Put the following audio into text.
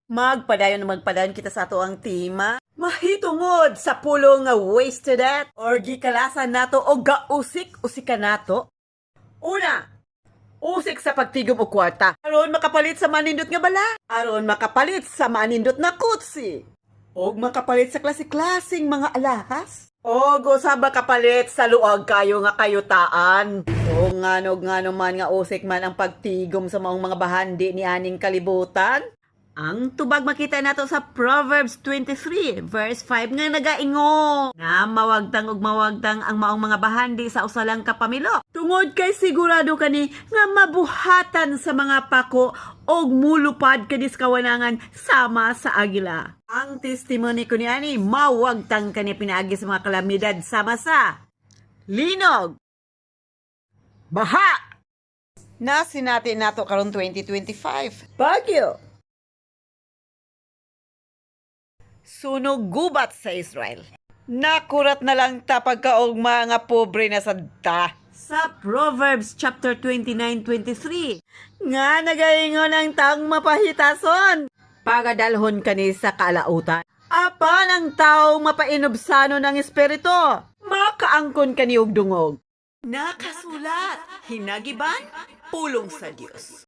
Magpadayon kita sa ato ang tema. Mahitungod sa pulong nga wasted at or gikalasan nato o gausik-usika nato. Una, usik sa pagtigom o kwarta. Aron makapalit sa manindot nga bala. Aron makapalit sa manindot na kutsi. Og makapalit sa klase-klaseng mga alahas. Og usab makapalit sa luag kayo nga kayutaan. O ngano man nga usik man ang pagtigom sa maong mga bahandi ni aning kalibutan. Ang tubag makita nato sa Proverbs 23, verse 5 nga nagaingo na mawagtang ug mawagtang ang maong mga bahandi sa usalang kapamilok. Tungod kay sigurado kani nga mabuhatan sa mga pako og mulupad kani sa kawanangan sama sa agila. Ang testimony ko niani mawagtang kani pinaagi sa mga kalamidad sama sa linog, baha, na sinati nato karon 2025. Bagyo, sunog gubat sa Israel. Nakurat na lang ta pagkaugma nga pobre na sadta. Sa Proverbs chapter 29:23, nga nagaingon ang taong mapahitason. Pagadalhon kani sa kalautan. Apan ang taong mapainobsano ng espiritu, makaangkon kani og dungog. Nakasulat, hinagiban, pulong sa Dios.